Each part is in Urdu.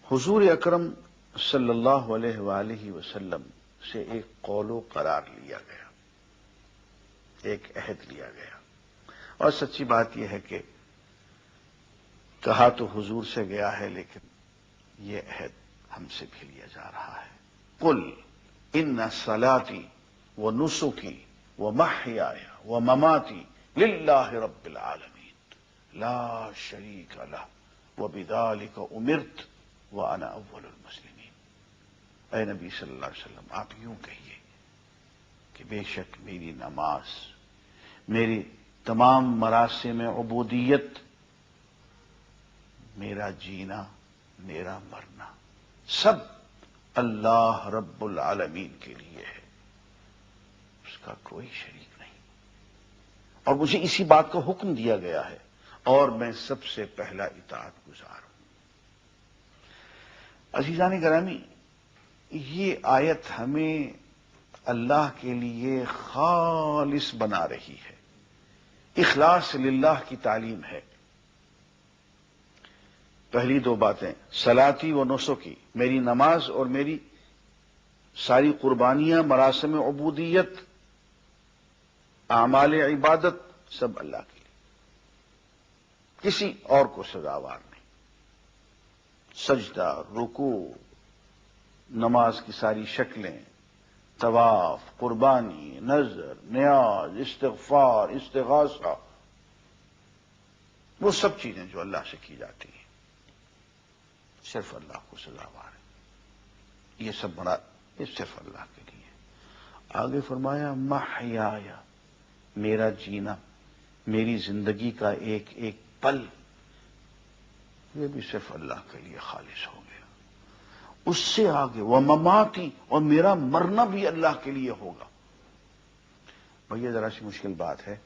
حضور اکرم صلی اللہ علیہ وآلہ وسلم سے ایک قول و قرار لیا گیا، ایک عہد لیا گیا، اور سچی بات یہ ہے کہ کہا تو حضور سے گیا ہے، لیکن یہ عہد ہم سے بھی لیا جا رہا ہے۔ قل ان صلاتی و نسکی و محیای و مماتی للہ رب العالمین لا شریک لہ وبذالک امرت وانا اول المسلمین۔ اے نبی صلی اللہ علیہ وسلم، آپ یوں کہیے کہ بے شک میری نماز، میری تمام مراسم عبودیت، میرا جینا، میرا مرنا، سب اللہ رب العالمین کے لیے ہے، اس کا کوئی شریک نہیں، اور مجھے اسی بات کا حکم دیا گیا ہے، اور میں سب سے پہلا اطاعت گزار ہوں۔ عزیزان گرامی، یہ آیت ہمیں اللہ کے لیے خالص بنا رہی ہے، اخلاص للہ کی تعلیم ہے۔ پہلی دو باتیں، صلاتی و نسکی، میری نماز اور میری ساری قربانیاں، مراسم عبودیت، اعمال عبادت، سب اللہ کے لیے، کسی اور کو سزاوار نہیں۔ سجدہ، رکوع، نماز کی ساری شکلیں، طواف، قربانی، نذر، نیاز، استغفار، استغاثہ، وہ سب چیزیں جو اللہ سے کی جاتی ہیں صرف اللہ کو سزاوار ہے، یہ سب بڑا، یہ صرف اللہ کے لیے۔ آگے فرمایا محیایا، میرا جینا، میری زندگی کا ایک ایک پل، یہ بھی صرف اللہ کے لیے خالص ہو گیا۔ اس سے آگے وہ مماتی، اور میرا مرنا بھی اللہ کے لیے ہوگا۔ بھئی ذرا سی مشکل بات ہے،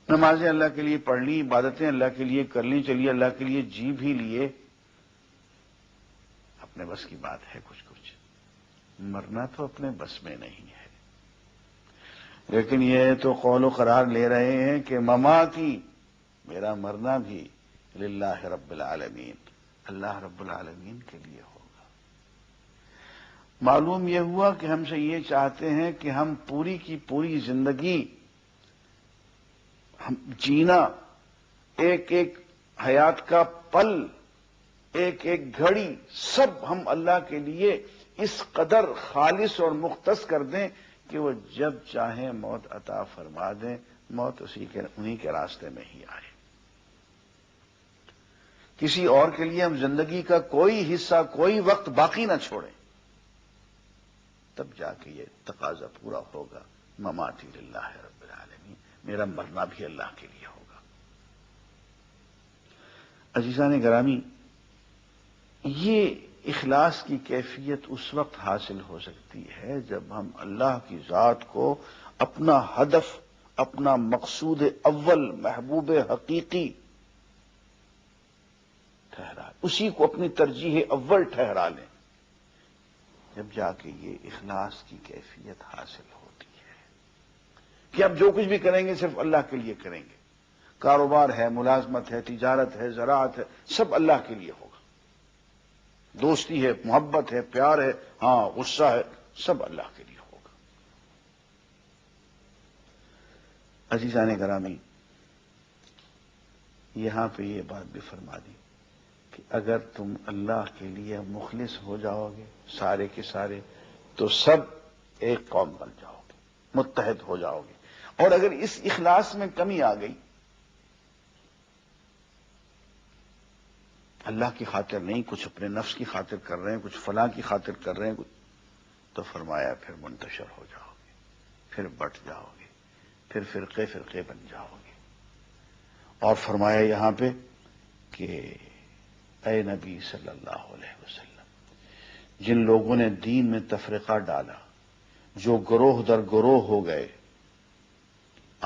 نمازیں اللہ کے لیے پڑھ لی، عبادتیں اللہ کے لیے کر لی، چلیے اللہ کے لیے جی بھی لیے، اپنے بس کی بات ہے کچھ کچھ، مرنا تو اپنے بس میں نہیں ہے۔ لیکن یہ تو قول و قرار لے رہے ہیں کہ مماتی، میرا مرنا بھی للہ رب العالمین، اللہ رب العالمین کے لیے ہوگا۔ معلوم یہ ہوا کہ ہم سے یہ چاہتے ہیں کہ ہم پوری کی پوری زندگی، ہم جینا، ایک ایک حیات کا پل، ایک ایک گھڑی، سب ہم اللہ کے لیے اس قدر خالص اور مختص کر دیں کہ وہ جب چاہیں موت عطا فرما دیں، موت انہی کے راستے میں ہی آئے۔ کسی اور کے لیے ہم زندگی کا کوئی حصہ، کوئی وقت باقی نہ چھوڑیں، تب جا کے یہ تقاضا پورا ہوگا، مماتی للہ رب العالمین، میرا مرنا بھی اللہ کے لیے ہوگا۔ عزیزان گرامی، یہ اخلاص کی کیفیت اس وقت حاصل ہو سکتی ہے جب ہم اللہ کی ذات کو اپنا ہدف، اپنا مقصود اول، محبوب حقیقی ٹھہرا، اسی کو اپنی ترجیح اول ٹھہرا لیں، جب جا کے یہ اخلاص کی کیفیت حاصل ہوتی ہے کہ اب جو کچھ بھی کریں گے صرف اللہ کے لیے کریں گے۔ کاروبار ہے، ملازمت ہے، تجارت ہے، زراعت ہے، سب اللہ کے لیے ہوگا۔ دوستی ہے، محبت ہے، پیار ہے، ہاں غصہ ہے، سب اللہ کے لیے ہوگا۔ عزیزان گرامی، یہاں پہ یہ بات بھی فرما دی کہ اگر تم اللہ کے لیے مخلص ہو جاؤ گے سارے کے سارے، تو سب ایک قوم بن جاؤ گے، متحد ہو جاؤ گے۔ اور اگر اس اخلاص میں کمی آ گئی، اللہ کی خاطر نہیں، کچھ اپنے نفس کی خاطر کر رہے ہیں، کچھ فلاں کی خاطر کر رہے ہیں، تو فرمایا پھر منتشر ہو جاؤ گے، پھر بٹ جاؤ گے، پھر فرقے فرقے بن جاؤ گے۔ اور فرمایا یہاں پہ کہ اے نبی صلی اللہ علیہ وسلم، جن لوگوں نے دین میں تفرقہ ڈالا، جو گروہ در گروہ ہو گئے،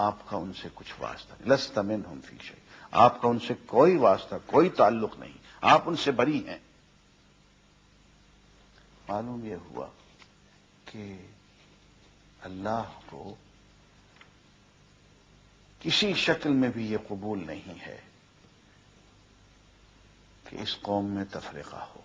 آپ کا ان سے کچھ واسطہ نہیں، لست منہم فی شیء، آپ کا ان سے کوئی واسطہ، کوئی تعلق نہیں، آپ ان سے بری ہیں۔ معلوم یہ ہوا کہ اللہ کو کسی شکل میں بھی یہ قبول نہیں ہے کہ اس قوم میں تفریقہ ہو،